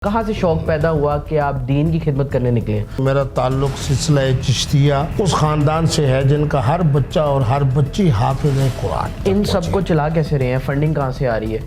کہاں سے شوق پیدا ہوا کہ آپ دین کی خدمت کرنے نکلے؟ میرا تعلق سلسلہ چشتیہ اس خاندان سے ہے جن کا ہر بچہ اور ہر بچی حافظ قرآن۔ ان سب کو چلا کیسے رہے ہیں؟ فنڈنگ کہاں سے آ رہی ہے؟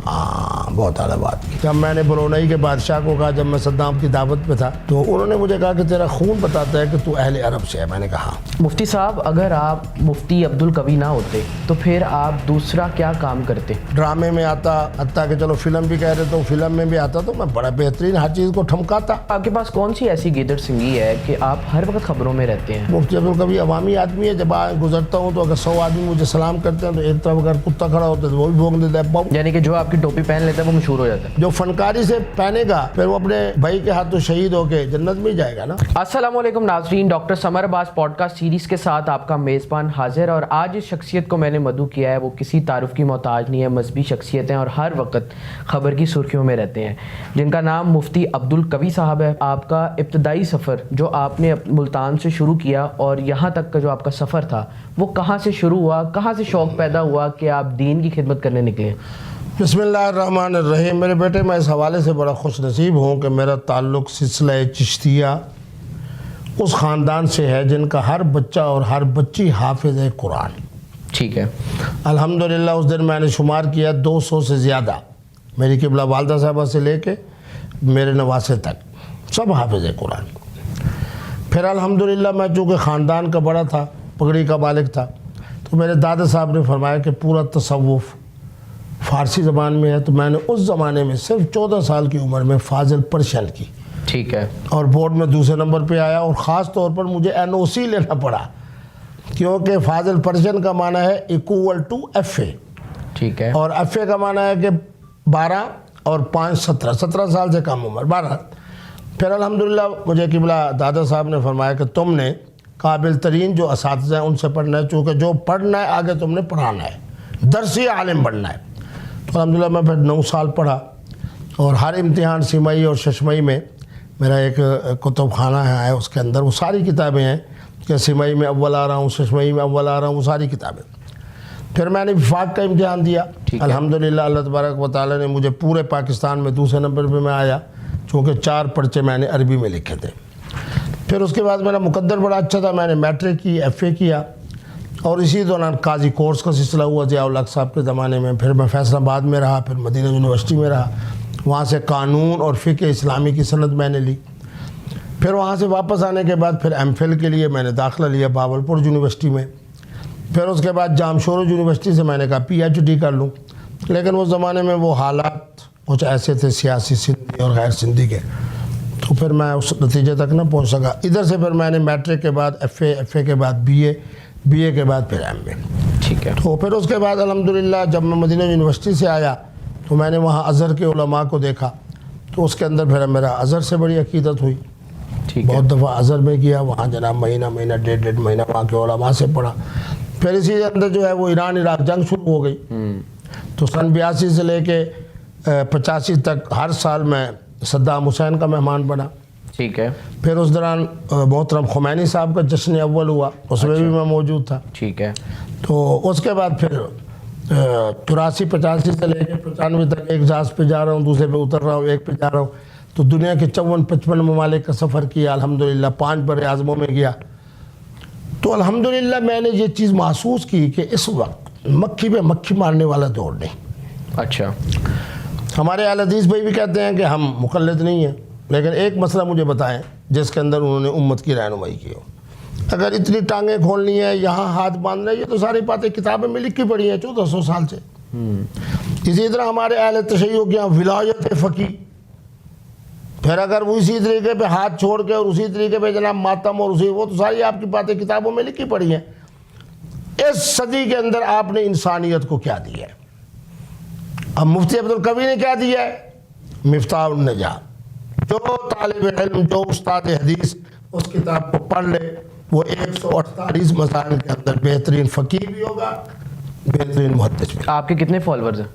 بہت اعلیٰ بات کی۔ جب میں نے برونائی کے بادشاہ کو کہا، جب میں صدام کی دعوت پہ تھا، تو انہوں نے مجھے کہا کہ تیرا خون بتاتا ہے کہ تو اہل عرب سے ہے۔ میں نے کہا مفتی صاحب، اگر آپ مفتی عبدالقوی نہ ہوتے تو پھر آپ دوسرا کیا کام کرتے؟ ڈرامے میں آتا، حتیٰ کہ چلو فلم بھی کہہ رہے تو فلم میں بھی آتا، تو میں بڑا بہترین ہر چیز کو ٹھمکاتا۔ آپ کے پاس کون سی ایسی گیدڑ سنگھی ہے کہ آپ ہر وقت خبروں میں رہتے ہیں؟ مفتی عبدالقوی عوامی آدمی ہے۔ جب گزرتا ہوں تو اگر 100 آدمی مجھے سلام کرتے ہیں تو ایک طرف اگر کتا کھڑا ہوتا ہے تو وہ بھی بھونک دیتا ہے باؤ۔ یعنی کہ جو آپ کی ٹوپی پہن لیتا ہے وہ مشہور ہو جاتا ہے۔ جو فنکاری سے پہنے گا پھر وہ اپنے بھائی کے ہاتھوں شہید ہو کے جنت میں جائے گا نا۔ السلام علیکم ناظرین، ڈاکٹر سمر عباس پوڈ کاسٹ سیریز کے ساتھ آپ کا میزبان حاضر، اور آج اس شخصیت کو میں نے مدعو کیا ہے۔ وہ کسی تعارف کی محتاج نہیں ہے، مذہبی شخصیت ہیں اور ہر وقت خبر کی سرخیوں میں رہتے ہیں، جن کا نام مفتی عبدالقوی صاحب ہے۔ آپ کا ابتدائی سفر جو آپ نے ملتان سے شروع کیا اور یہاں تک کا جو آپ کا سفر تھا، وہ کہاں سے شروع ہوا؟ کہاں سے شوق پیدا ہوا کہ آپ دین کی خدمت کرنے نکلے؟ بسم اللہ الرحمن الرحیم۔ میرے بیٹے، میں اس حوالے سے بڑا خوش نصیب ہوں کہ میرا تعلق سلسلہ چشتیہ اس خاندان سے ہے جن کا ہر بچہ اور ہر بچی حافظ قرآن۔ ٹھیک ہے۔ الحمدللہ اس دن میں نے شمار کیا 200 سے زیادہ، میری قبلہ والدہ صاحبہ سے لے کے میرے نواسے تک سب حافظ قرآن۔ پھر الحمدللہ میں چونکہ خاندان کا بڑا تھا، پگڑی کا مالک تھا، تو میرے دادا صاحب نے فرمایا کہ پورا تصوف فارسی زبان میں ہے، تو میں نے اس زمانے میں صرف 14 سال کی عمر میں فاضل پرشن کی۔ ٹھیک ہے۔ اور بورڈ میں دوسرے نمبر پہ آیا، اور خاص طور پر مجھے NOC لینا پڑا، کیونکہ فاضل پرشن کا معنی ہے equal to FA۔ ٹھیک ہے۔ اور FA کا معنی ہے کہ 12 اور 5 17 سال سے کم عمر 12۔ پھر الحمدللہ مجھے قبلہ دادا صاحب نے فرمایا کہ تم نے قابل ترین جو اساتذہ ہیں ان سے پڑھنا ہے، چونکہ جو پڑھنا ہے آگے تم نے پڑھانا ہے، درسی عالم بننا ہے۔ تو الحمدللہ میں پھر 9 سال پڑھا، اور ہر امتحان سیمائی اور ششمائی میں میرا ایک کتب خانہ ہے، اس کے اندر وہ ساری کتابیں ہیں کہ سیمائی میں اول آ رہا ہوں، ششمائی میں اول آ رہا ہوں، وہ ساری کتابیں۔ پھر میں نے وفاق کا امتحان دیا، الحمدللہ اللہ تبارک و تعالیٰ نے مجھے پورے پاکستان میں دوسرے نمبر پہ میں آیا، چونکہ 4 پرچے میں نے عربی میں لکھے تھے۔ پھر اس کے بعد میرا مقدر بڑا اچھا تھا، میں نے میٹرک کی، FA کیا، اور اسی دوران قاضی کورس کا سلسلہ ہوا ضیاء الحق صاحب کے زمانے میں۔ پھر میں فیصل آباد میں رہا، پھر مدینہ یونیورسٹی میں رہا، وہاں سے قانون اور فقہ اسلامی کی سند میں نے لی۔ پھر وہاں سے واپس آنے کے بعد پھر MPhil کے لیے میں نے داخلہ لیا بہاولپور یونیورسٹی میں۔ پھر اس کے بعد جامشورو یونیورسٹی سے میں نے کہا PhD کر لوں، لیکن اس زمانے میں وہ حالات کچھ ایسے تھے سیاسی سندھی اور غیر سندھی کے، تو پھر میں اس نتیجے تک نہ پہنچ سکا۔ ادھر سے پھر میں نے میٹرک کے بعد FA کے بعد BA کے بعد پھر MA۔ ٹھیک ہے۔ تو پھر اس کے بعد الحمدللہ جب میں مدینہ یونیورسٹی سے آیا تو میں نے وہاں ازہر کے علماء کو دیکھا، تو اس کے اندر پھر میرا ازہر سے بڑی عقیدت ہوئی۔ ٹھیک ہے۔ بہت دفعہ ازہر میں کیا، وہاں جناب مہینہ 1.5 مہینہ وہاں کے علماء سے پڑھا۔ پھر اسی کے اندر جو ہے وہ ایران عراق جنگ شروع ہو گئی، تو سن 82 سے لے کے 85 تک ہر سال میں صدام حسین کا مہمان بنا۔ ٹھیک ہے۔ پھر اس دوران محترم خمینی صاحب کا جشن اول ہوا، اس میں بھی میں موجود تھا۔ ٹھیک ہے۔ تو اس کے بعد پھر 84 85 سے لے کے 95 تک ایک جہاز پہ جا رہا ہوں، دوسرے پہ اتر رہا ہوں، ایک پہ جا رہا ہوں، تو دنیا کے 54 55 ممالک کا سفر کیا، الحمدللہ 5 بر اعظموں میں گیا۔ تو الحمدللہ میں نے یہ چیز محسوس کی کہ اس وقت مکھی پہ مکھی مارنے والا دور نہیں۔ اچھا۔ ہمارے اہل حدیث بھائی بھی کہتے ہیں کہ ہم مقلد نہیں ہیں، لیکن ایک مسئلہ مجھے بتائیں جس کے اندر انہوں نے امت کی رہنمائی کی ہو۔ اگر اتنی ٹانگیں کھولنی ہے، یہاں ہاتھ باندھنا ہے، یہ تو ساری باتیں کتابیں میں لکھی پڑی ہیں 1400 سال سے۔ اسی طرح ہمارے اہل تشیع کے یہاں ولایت فقی، پھر اگر وہ اسی طریقے پہ ہاتھ چھوڑ کے اور اسی طریقے پہ جناب ماتم، اور اسی وہ تو ساری آپ کی باتیں کتابوں میں لکھی پڑی ہیں۔ اس صدی کے اندر آپ نے انسانیت کو کیا دیا ہے؟ اب مفتی عبدالقوی نے کیا دیا ہے؟ مفتاح النجات۔ جو طالب علم، جو استاد حدیث اس کتاب کو پڑھ لے، وہ 148 مسائل کے اندر بہترین فقیہ بھی ہوگا، بہترین محدث بھی۔ آپ کے کتنے فالورز ہیں؟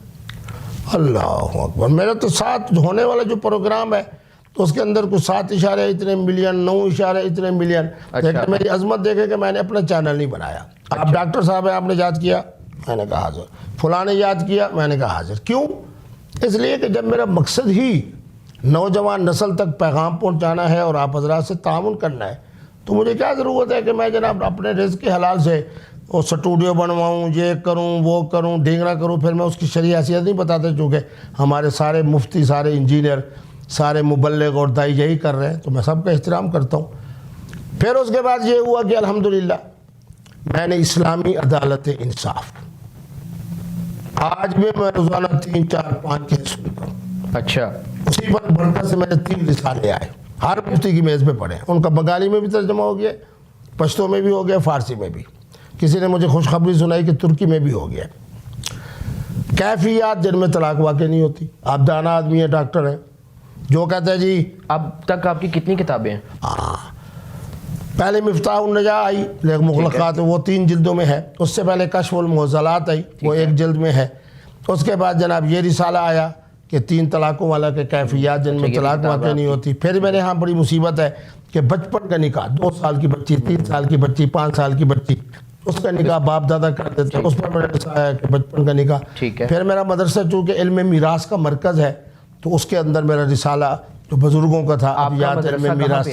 اللہ اکبر، میرا تو 7 ہونے والا جو پروگرام ہے تو اس کے اندر کچھ 7 اشارے اتنے ملین، 9 اشارے اتنے ملین۔ لیکن میری عظمت دیکھے کہ میں نے اپنا چینل نہیں بنایا۔ آپ ڈاکٹر صاحب ہیں، آپ نے یاد کیا، میں نے کہا حاضر۔ فلاں نے یاد کیا، میں نے کہا حاضر۔ کیوں؟ اس لیے کہ جب میرا مقصد ہی نوجوان نسل تک پیغام پہنچانا ہے اور آپ حضرات سے تعاون کرنا ہے، تو مجھے کیا ضرورت ہے کہ میں جناب اپنے رزق کے حلال سے وہ اسٹوڈیو بنواؤں، یہ کروں وہ کروں ڈھینگرا کروں، پھر میں اس کی شرعی حیثیت نہیں بتاتا، چونکہ ہمارے سارے مفتی، سارے انجینئر، سارے مبلغ اور دائی یہی کر رہے ہیں، تو میں سب کا احترام کرتا ہوں۔ پھر اس کے بعد یہ ہوا کہ الحمدللہ میں نے اسلامی عدالت انصاف، آج بھی میں روزانہ 3 4 5 کیس سنتا ہوں، اچھا، اسی پر برکت سے میرے 3 رسالے آئے، ہر مفتی کی میز پہ پڑھے، ان کا بنگالی میں بھی ترجمہ ہو گیا، پشتو میں بھی ہو گیا، فارسی میں بھی، کسی نے مجھے خوشخبری سنائی کہ ترکی میں بھی ہو گیا۔ کیفیات جن میں طلاق واقع نہیں ہوتی، آپ دانا آدمی ہے، ڈاکٹر ہے، جو کہتے ہیں جی اب تک آپ کی کتنی کتابیں ہیں؟ پہلے مفتاح النجاح آئی لیکن مغلقات، وہ 3 جلدوں میں ہے، اس سے پہلے کشف المعضلات آئی، وہ 1 جلد میں ہے، اس کے بعد جناب یہ رسالہ آیا کہ 3 طلاقوں والا کے کیفیات جن میں طلاق واقع نہیں ہوتی۔ پھر میرے ہاں بڑی مصیبت ہے کہ بچپن کا نکاح، 2 سال کی بچی، 3 سال کی بچی، 5 سال کی بچی، اس کا نکاح باپ دادا کر دیتے ہیں، اس پر میرا رسالہ ہے کہ بچپن کا نکاح۔ پھر میرا مدرسہ چونکہ علم میراث کا مرکز ہے، تو اس کے اندر میرا رسالہ جو بزرگوں کا تھا، ابیات علم میراث،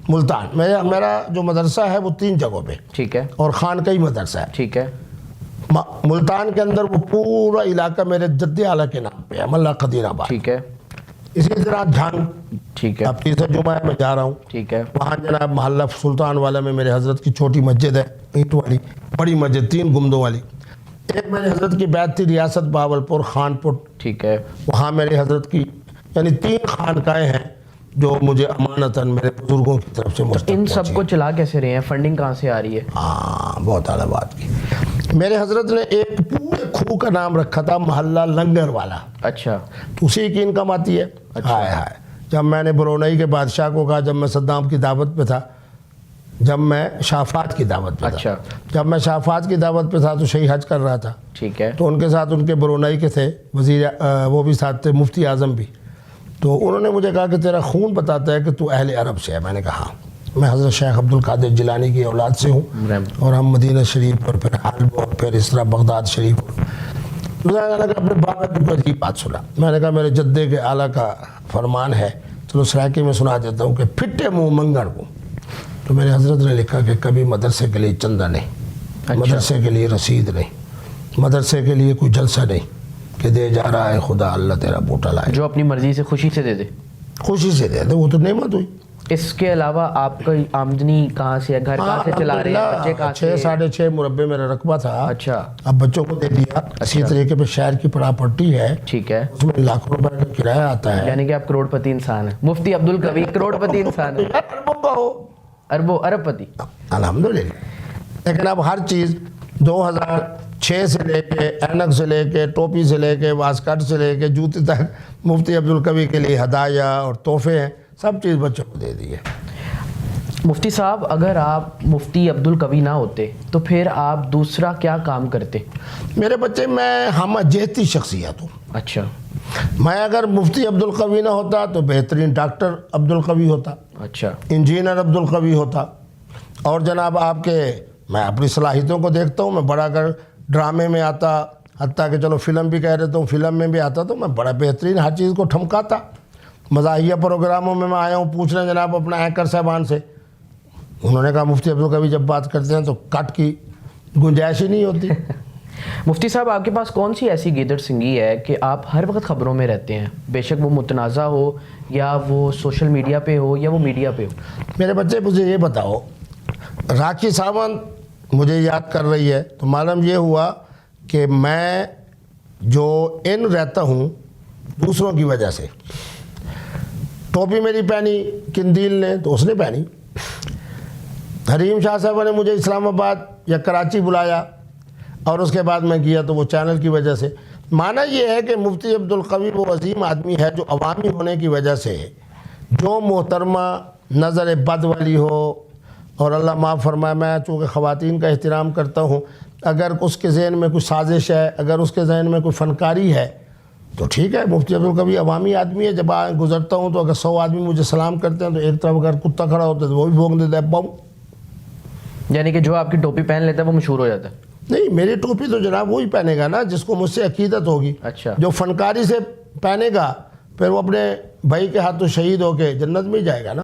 ملتان۔ میرا جو مدرسہ ہے وہ 3 جگہوں پہ، ٹھیک ہے، اور خانقاہی مدرسہ ہے، ٹھیک ہے۔ ملتان کے اندر وہ پورا علاقہ میرے جد اعلیٰ کے نام پہ ہے، ملا قدیر آباد، ٹھیک ہے، اسی طرح جھنگ، ٹھیک ہے، اب 30 جمعہ ہے، میں جا رہا ہوں، ٹھیک ہے، وہاں جناب محلہ سلطان والا میں میرے حضرت کی چھوٹی مسجد ہے، اینٹ والی، بڑی مسجد 3 گنبدوں والی۔ ایک میرے حضرت کی بیت تھی ریاست بہاولپور خانپور، ٹھیک ہے، وہاں میرے حضرت کی یعنی 3 خانقاہیں ہیں جو مجھے امانتاً میرے بزرگوں کی طرف سے مستحق ان سب پہنچی۔ کو چلا کیسے رہے ہیں؟ فنڈنگ کہاں سے آ رہی ہے؟ ہاں، بہت اعلیٰ بات کی۔ میرے حضرت نے ایک پورے کھو کا نام رکھا تھا محلہ لنگر والا، اچھا، اسی کی انکم آتی ہے۔ ہائے ہائے، جب میں نے برونائی کے بادشاہ کو کہا، جب میں صدام کی دعوت پہ تھا، جب میں شافات کی دعوت پہ تھا، جب میں شافات کی دعوت پہ تھا تو شہی حج کر رہا تھا، ٹھیک ہے، تو ان کے ساتھ ان کے برونائی کے تھے وزیر، وہ بھی ساتھ تھے مفتی اعظم بھی، تو انہوں نے مجھے کہا کہ تیرا خون بتاتا ہے کہ تو اہل عرب سے ہے۔ میں نے کہا ہاں، میں حضرت شیخ عبد القادر جیلانی کی اولاد سے ہوں، اور ہم مدینہ شریف اور پھر حلب اور پھر اس طرح بغداد شریف۔ میں نے کہا اپنے بابا کی کوئی عجیب بات سنا، میں نے کہا میرے جدے کے اعلیٰ کا فرمان ہے، چلو سرائکی میں سنا دیتا ہوں کہ پھٹے منہ منگڑ کو، تو میرے حضرت نے لکھا کہ کبھی مدرسے کے لیے چندہ نہیں، مدرسے کے لیے رسید نہیں، مدرسے کے لیے کوئی جلسہ نہیں کہ دے جا رہا ہے خدا، اللہ تیرا بوٹا لائے، جو اپنی مرضی سے خوشی سے دے دے، خوشی سے دے دے، وہ تو نعمت ہوئی۔ اس کے علاوہ آپ کا آمدنی کہاں سے ہے؟ گھر کہاں سے چلا رہے ہیں؟ بچے کہاں سے؟ 6 ساڑھے 6 مربع میرا رقبہ تھا، اچھا، اب بچوں کو دے دیا۔ اسی طریقے پہ شہر کی پراپرٹی ہے، ٹھیک ہے، اس میں لاکھوں روپے کا کرایہ آتا ہے، یعنی کہ آپ کروڑ پتی انسان ہیں۔ مفتی عبد القوی کروڑ پتی انسان ہے، ارب پتی، الحمدللہ۔ لیکن اب ہر چیز 2006 سے لے کے اینک سے لے کے ٹوپی سے لے کے واسکٹ سے لے کے جوتے تک مفتی عبد القوی کے لیے ہدایہ اور تحفے ہیں، سب چیز بچوں کو دے دی ہے۔ مفتی صاحب، اگر آپ مفتی عبد القوی نہ ہوتے تو پھر آپ دوسرا کیا کام کرتے؟ میرے بچے، میں ہمہ جہتی شخصیت ہوں۔ اچھا، میں اگر مفتی عبد القوی نہ ہوتا تو بہترین ڈاکٹر عبد القوی ہوتا، اچھا، انجینئر عبد القوی ہوتا، اور جناب آپ کے، میں اپنی صلاحیتوں کو دیکھتا ہوں، میں بڑا اگر ڈرامے میں آتا، حتیٰ کہ چلو فلم بھی کہہ رہتا ہوں، فلم میں بھی آتا تو میں بڑا بہترین ہر چیز کو ٹھمکاتا۔ مزاحیہ پروگراموں میں آیا ہوں پوچھنے جناب اپنا اینکر صاحبان سے، انہوں نے کہا مفتی عبد القوی جب بات کرتے ہیں تو کٹ کی گنجائش ہی نہیں ہوتی۔ مفتی صاحب، آپ کے پاس کون سی ایسی گیدڑ سنگھی ہے کہ آپ ہر وقت خبروں میں رہتے ہیں، بے شک وہ متنازع ہو یا وہ سوشل میڈیا پہ ہو یا وہ میڈیا پہ ہو؟ میرے بچے مجھے یہ بتاؤ، راکھی ساونت مجھے یاد کر رہی ہے تو معلوم یہ ہوا کہ میں جو ان رہتا ہوں دوسروں کی وجہ سے، ٹوپی میری پہنی قندیل نے تو اس نے پہنی، حریم شاہ صاحب نے مجھے اسلام آباد یا کراچی بلایا اور اس کے بعد میں کیا تو وہ چینل کی وجہ سے۔ معنی یہ ہے کہ مفتی عبد القوی وہ عظیم آدمی ہے جو عوامی ہونے کی وجہ سے، جو محترمہ نظر بد والی ہو، اور اللہ معاف فرمائے، میں چونکہ خواتین کا احترام کرتا ہوں، اگر اس کے ذہن میں کوئی سازش ہے، اگر اس کے ذہن میں کوئی فنکاری ہے تو ٹھیک ہے، مفتی عبد القوی عوامی آدمی ہے، جب گزرتا ہوں تو اگر 100 آدمی مجھے سلام کرتے ہیں تو ایک طرف اگر کتا کھڑا ہوتا ہے تو وہ بھی بھونک دیتا ہے باؤں، یعنی کہ جو آپ کی ٹوپی پہن لیتا ہے وہ مشہور ہو جاتا ہے؟ نہیں، میری ٹوپی تو جناب وہی پہنے گا نا جس کو مجھ سے عقیدت ہوگی، اچھا، جو فنکاری سے پہنے گا پھر وہ اپنے بھائی کے ہاتھوں شہید ہو کے جنت میں ہی جائے گا نا.